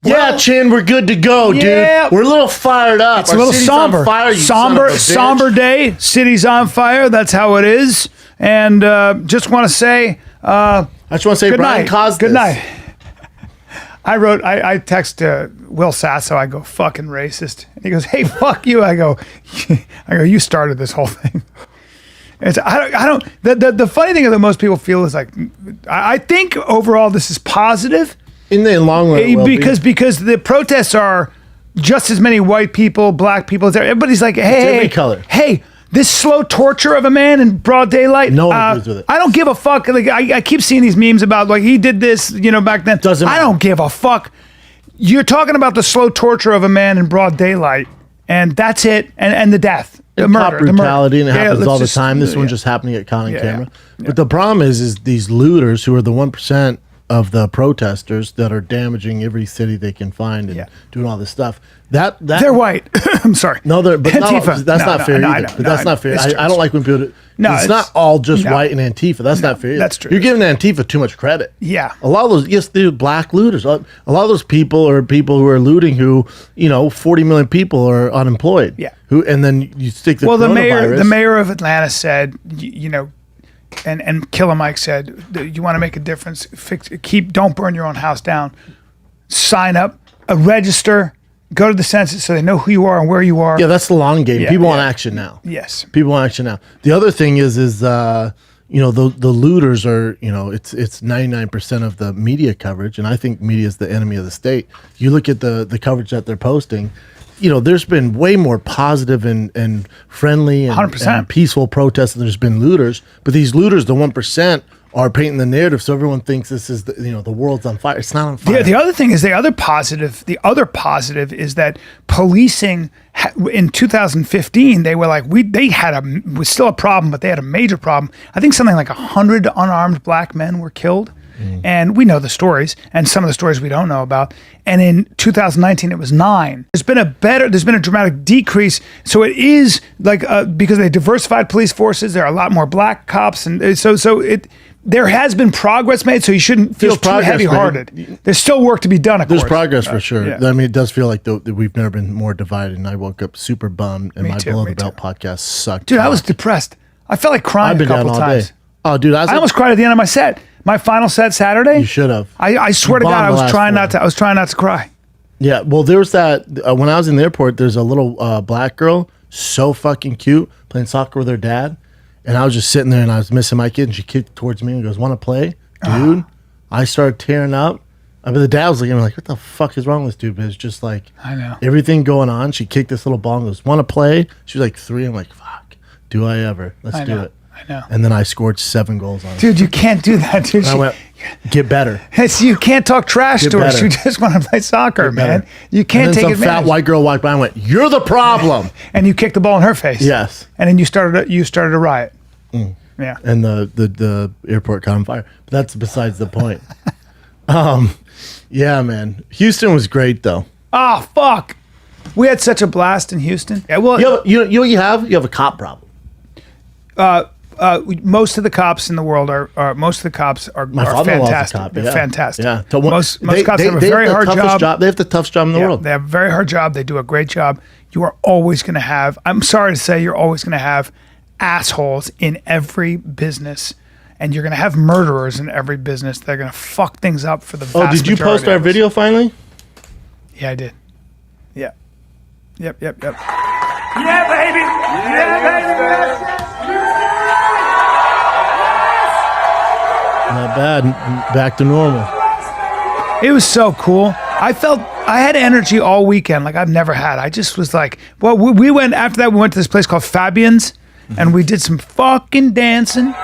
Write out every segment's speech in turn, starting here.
Yeah, Chin, we're good to go, dude. We're a little fired up. It's a little somber. Fire, somber day. City's on fire. That's how it is. And just want to say, I just want to say, good Brian night. caused Good this. night. I text Will Sasso. I go, fucking racist. And he goes, hey, fuck you. I go, you started this whole thing. I don't. The funny thing that most people feel is like, I think overall this is positive. In the long run, because the protests are just as many white people, black people. Everybody's like, hey, every color. Hey, this slow torture of a man in broad daylight. No one agrees with it. I don't give a fuck. Like I keep seeing these memes about like he did this, back then. Doesn't matter. I don't give a fuck. You're talking about the slow torture of a man in broad daylight, and that's it. And the death. The murder, brutality, and it happens all the time. This one's just happening at caught on camera. But the problem is these looters who are the 1% of the protesters that are damaging every city they can find and doing all this stuff. That they're white. I'm sorry. No, but that's not fair either. But that's not fair. I don't like when people. It's not all just white and Antifa. That's not fair either. That's true. You're giving Antifa too much credit. Yeah. A lot of those, yes, they're black looters. A lot of those people are people who are looting. Who 40 million people are unemployed. Yeah. And then you stick the the mayor of Atlanta said, and Killer Mike said, you want to make a difference, don't burn your own house down. Sign up, register, go to the census so they know who you are and where you are. Yeah, that's the long game. People want action now. Yes. People want action now. The other thing is the looters are, it's 99% of the media coverage, and I think media is the enemy of the state. You look at the coverage that they're posting, there's been way more positive and friendly and peaceful protests than there's been looters. But these looters, the 1%, are painting the narrative, so everyone thinks this is the world's on fire. It's not on fire. The other thing is the other positive is that policing in 2015 they were like was still a problem, but they had a major problem. I think something like 100 unarmed black men were killed. And we know the stories, and some of the stories we don't know about. And in 2019, it was 9. There's been a dramatic decrease. So it is like because they diversified police forces, there are a lot more black cops, and there has been progress made. So you shouldn't feel too heavy-hearted. There's still work to be done. Of course, there's progress for sure. Yeah. I mean, it does feel like we've never been more divided. And I woke up super bummed, and my Below the Belt podcast sucked. Dude, I was depressed. I felt like crying a couple times. Day. Oh, dude, I almost cried at the end of my set. My final set Saturday. You should have. I swear to God, I was trying not to cry. Yeah, well, there was that when I was in the airport. There's a little black girl, so fucking cute, playing soccer with her dad, and I was just sitting there and I was missing my kid, and she kicked towards me and goes, "Want to play, dude?" I started tearing up. I mean, the dad was looking at me like, "What the fuck is wrong with this dude?" But it's just like everything going on. She kicked this little ball and goes, "Want to play?" She was like 3. I'm like, "Fuck, do I ever? Let's do it." I know. And then I scored 7 goals on it. Dude, you can't do that, dude. I went, get better. You can't talk trash to her. She just want to play soccer, man. You can't take advantage. Some fat white girl walked by and went, "You're the problem." And you kicked the ball in her face. Yes. And then you started a riot. Yeah. And the airport caught on fire. But that's besides the point. Yeah, man. Houston was great, though. Oh, fuck. We had such a blast in Houston. Yeah, well, you know what you have? You have a cop problem. Most of the cops in the world are fantastic. Cop, They're fantastic. Yeah. Most cops have a very hard job. They have the toughest job in the world. They have a very hard job. They do a great job. You are always going to have, I'm sorry to say, you're always going to have assholes in every business. And you're going to have murderers in every business. They're going to fuck things up for the vast majority. Oh, did you post our video finally? Yeah, I did. Yeah. Yep. Yeah, baby. Yeah, baby. Not bad. Back to normal. It was so cool. I felt I had energy all weekend like I've never had. I just was like, well, we went after that. We went to this place called Fabian's, and we did some fucking dancing.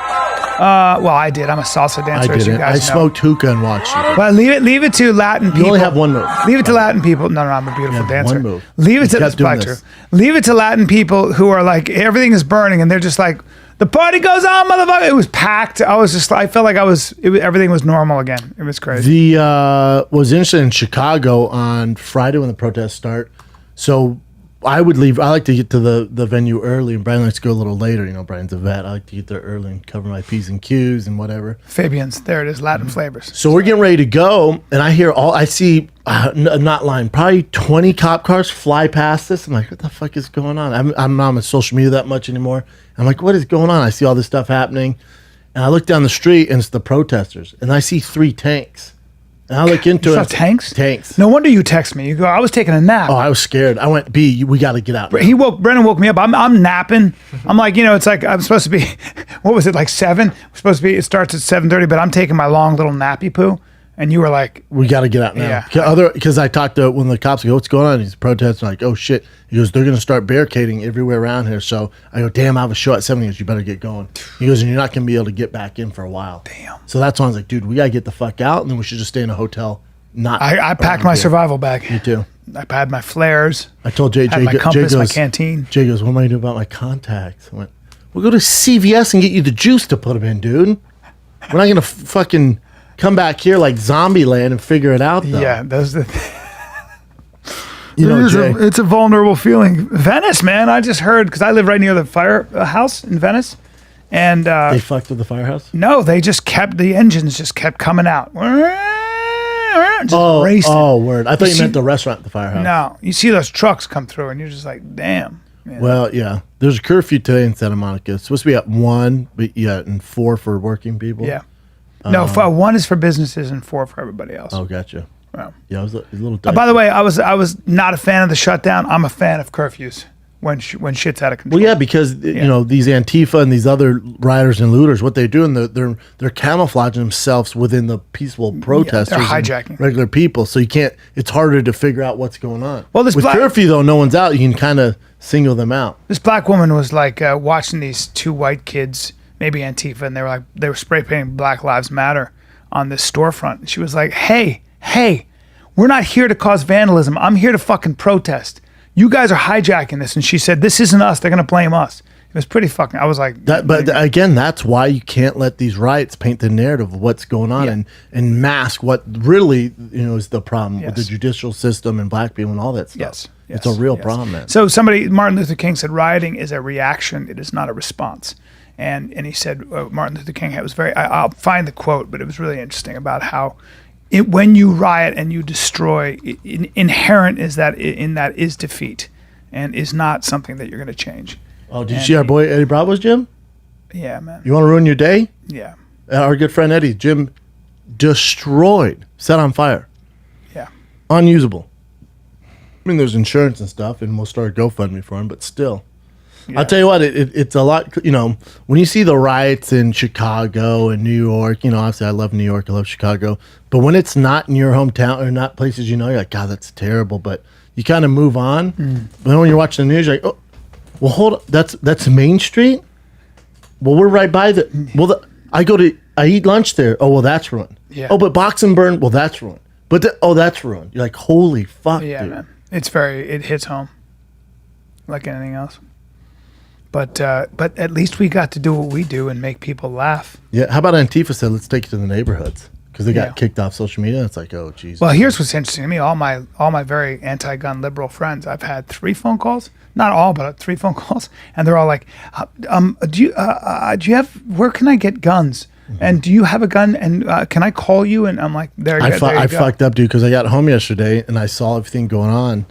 Well, I did. I'm a salsa dancer. I didn't. I smoked hookah and watched you. Well, leave it to Latin people. You only have one move. Leave it to Latin people. No, I'm a beautiful dancer. One move. Leave it to Leave it to Latin people who are like everything is burning, and they're just like, the party goes on, motherfucker. It was packed. I felt like everything was normal again. It was crazy. Was interesting in Chicago on Friday when the protests start. So I would leave. I like to get to the venue early, and Brian likes to go a little later. You know, Brian's a vet. I like to get there early and cover my P's and Q's and whatever. Fabian's, there it is, Latin flavors. So we're getting ready to go, and I see, I'm not lying, probably 20 cop cars fly past us. I'm like, what the fuck is going on? I'm not on social media that much anymore. I'm like, what is going on? I see all this stuff happening, and I look down the street, and it's the protesters, and I see 3 tanks. And I look into You it. saw tanks? Tanks. No wonder you text me. You go, I was taking a nap. Oh, I was scared. I went, B, we got to get out. Now. Brennan woke me up. I'm napping. I'm like, it's like I'm supposed to be, what was it, like 7? We're supposed to be, it starts at 7:30, but I'm taking my long little nappy poo. And you were like, We got to get out now. Yeah. Because I talked to one of the cops, I go, what's going on? He's protesting, like, oh shit. He goes, they're going to start barricading everywhere around here. So I go, damn, I have a show at 7. He goes, you better get going. He goes, and you're not going to be able to get back in for a while. Damn. So that's when I was like, dude, we got to get the fuck out, and then we should just stay in a hotel. I packed my survival bag. Me too. I had my flares. I told Jay, Had my compass, my canteen. Jay goes, what am I going to do about my contacts? I went, we'll go to CVS and get you the juice to put them in, dude. We're not going to fucking come back here like zombie land and figure it out, though. Yeah, those the. Jay. It's a vulnerable feeling. Venice, man. I just heard because I live right near the firehouse in Venice, and They fucked with the firehouse? no, the engines just kept coming out. Just racing. Oh, word. I thought you see- meant the restaurant at the firehouse. No, you see those trucks come through, and you're just like, damn. Yeah. Well, yeah. There's a curfew today in Santa Monica. It's supposed to be at 1, but yeah, and 4 for working people. Yeah. No, 1 is for businesses and 4 for everybody else. Oh, gotcha. Wow. Yeah, it was a little By the way, I was not a fan of the shutdown. I'm a fan of curfews when shit's out of control. Well, yeah, because these Antifa and these other rioters and looters, what they're doing, they're camouflaging themselves within the peaceful protesters, they're and hijacking regular people. So you can't. It's harder to figure out what's going on. Well, this with curfew though, no one's out. You can kind of single them out. This black woman was like watching these 2 white kids, maybe Antifa, and they were spray painting Black Lives Matter on this storefront. And she was like, hey, we're not here to cause vandalism. I'm here to fucking protest. You guys are hijacking this. And she said, this isn't us. They're going to blame us. It was pretty fucking, I was like. But again, that's why you can't let these riots paint the narrative of what's going on and mask what really, is the problem with the judicial system and black people and all that stuff. Yes. It's a real problem, man. So Martin Luther King said, rioting is a reaction. It is not a response. And he said, Martin Luther King, it was I'll find the quote, but it was really interesting about how when you riot and you destroy, inherent is that is defeat and is not something that you're going to change. Oh, did you see our boy Eddie Bravo's gym? Yeah, man. You want to ruin your day? Yeah. Our good friend Eddie's gym destroyed, set on fire, Yeah. unusable. I mean, there's insurance and stuff, and we'll start a GoFundMe for him, but still. Yeah. I'll tell you what, it's a lot, when you see the riots in Chicago and New York, obviously I love New York, I love Chicago, but when it's not in your hometown or not places you're like, God, that's terrible, but you kind of move on. But then when you're watching the news, you're like, oh, well, hold on, that's Main Street? Well, we're right by I eat lunch there. Oh, well, that's ruined. Yeah. Oh, but Box and Burn, well, that's ruined. But, that's ruined. You're like, holy fuck, Yeah, dude. man. It hits home like anything else. But at least we got to do what we do and make people laugh. Yeah, how about Antifa said, let's take it to the neighborhoods because they got Yeah. kicked off social media. It's like, oh, Jesus. Well, here's what's interesting to me. All my very anti-gun liberal friends, I've had 3 phone calls. Not all, but 3 phone calls, and they're all like, "Do you have? Where can I get guns? And do you have a gun? And can I call you?" And I'm like, "There you go." I fucked up, dude, because I got home yesterday and I saw everything going on,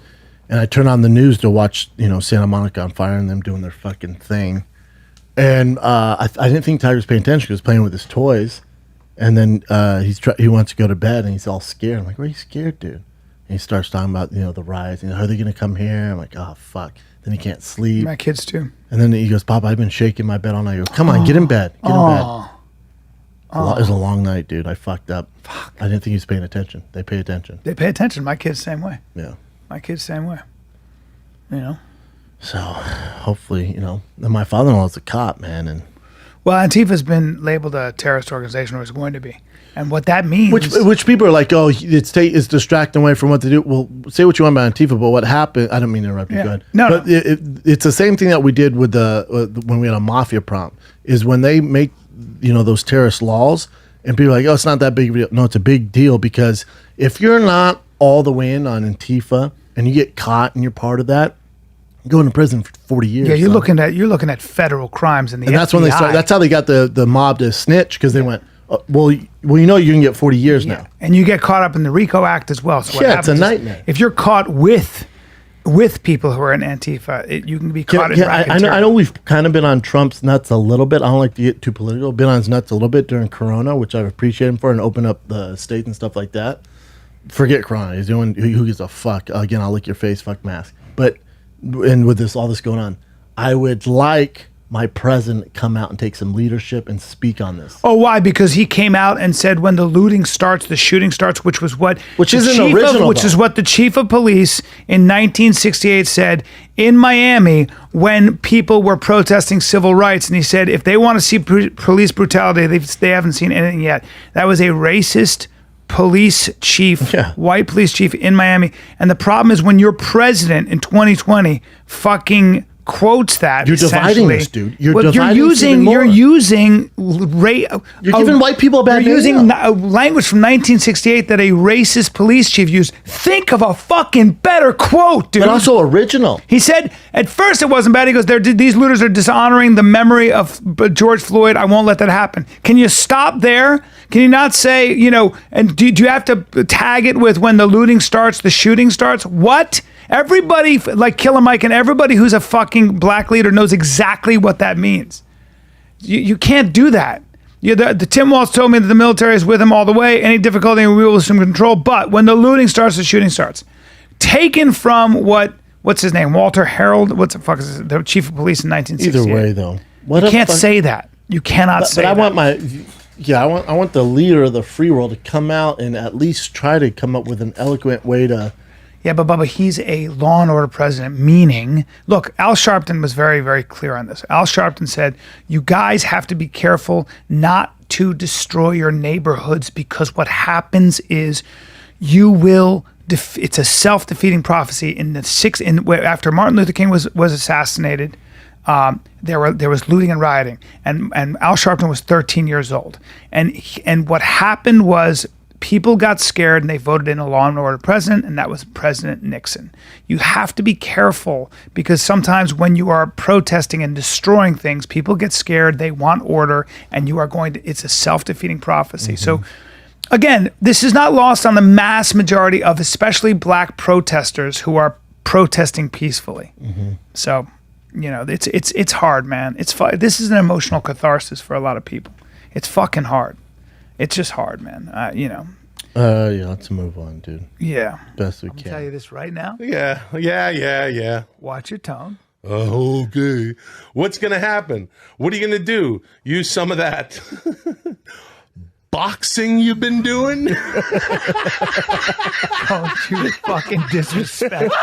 and I turned on the news to watch, Santa Monica on fire and them doing their fucking thing, and I didn't think Tiger was paying attention. He was playing with his toys, and then he wants to go to bed and he's all scared. I'm like, "Why are you scared, dude?" And he starts talking about the riots. Are they gonna come here? I'm like, "Oh fuck." Then he can't sleep. My kids too. And then he goes, "Papa, I've been shaking my bed all night." I go, "Come on, get in bed. Get in bed." It was a long night, dude. I fucked up. Fuck. I didn't think he was paying attention. They pay attention. They pay attention. My kids same way. Yeah. My kids same way. So hopefully, and my father-in-law is a cop, man, and Well, Antifa's been labeled a terrorist organization, or is going to be, and what that means. which people are like, "Oh, it's distracting away from what to do." Well, say what you want about Antifa, but what happened? I don't mean to interrupt you. Yeah. Go ahead. No, but it's the same thing that we did with when we had a mafia problem. Is when they make those terrorist laws, and people are like, "Oh, it's not that big of a deal." No, it's a big deal because if you're not all the way in on Antifa and you get caught and you're part of that, going to prison for 40 years. Yeah, son. you're looking at federal crimes in the And that's when they started. That's how they got the mob to snitch, because they went, well, you know, you can get 40 years now. And you get caught up in the RICO Act as well. So what Yeah, it's a happens is, nightmare. if you're caught with people who are in Antifa, you can be caught in racketeering. I know we've kind of been on Trump's nuts a little bit. I don't like to get too political. Been on his nuts a little bit during Corona, which I appreciate him for, and open up the states and stuff like that. Forget Corona. He's doing, who gives a fuck? Again, I'll lick your face, fuck mask. But, and with all this going on, I would like my president come out and take some leadership and speak on this. Oh, why? Because he came out and said when the looting starts, the shooting starts, which was what Which the isn't chief original, which though. is what the chief of police in 1968 said in Miami when people were protesting civil rights, and he said if they want to see police brutality, they haven't seen anything yet. That was a racist police chief, white police chief in Miami. And the problem is when your president in 2020 fucking quotes that, You're dividing essentially, us, dude. You're well, dividing us even more. you're using You're giving white people a bad You're name using now. language from 1968 that a racist police chief used. Think of a fucking better quote, dude. But also original. He said, at first it wasn't bad. He goes, these looters are dishonoring the memory of George Floyd. I won't let that happen. Can you stop there? Can you not say, and do you have to tag it with when the looting starts, the shooting starts? What? Everybody, like Killer Mike and everybody who's a fucking black leader knows exactly what that means. You can't do that. The Tim Walz told me that the military is with him all the way. Any difficulty, we will assume control. But when the looting starts, the shooting starts. Taken from what's his name? Walter Harold? What the fuck is this? The chief of police in 1968. Either way, though. You can't say that. You cannot say that. But I want the leader of the free world to come out and at least try to come up with an eloquent way to. Yeah, but Bubba, he's a law and order president, meaning, look, Al Sharpton was very, very clear on this. Al Sharpton said, you guys have to be careful not to destroy your neighborhoods, because what happens is you will, it's a self-defeating prophecy. After Martin Luther King was assassinated, there was looting and rioting, and Al Sharpton was 13 years old. And what happened was, people got scared and they voted in a law and order president, and that was President Nixon. You have to be careful, because sometimes when you are protesting and destroying things, people get scared, they want order, and it's a self-defeating prophecy. So again, this is not lost on the mass majority of especially black protesters who are protesting peacefully. So, it's hard, man. This is an emotional catharsis for a lot of people. It's fucking hard. It's just hard, man. Yeah, let's move on, dude. Yeah. Best we I'll can. tell you this right now. Yeah. Watch your tone. Okay. What's going to happen? What are you going to do? Use some of that boxing you've been doing? Don't you fucking disrespect.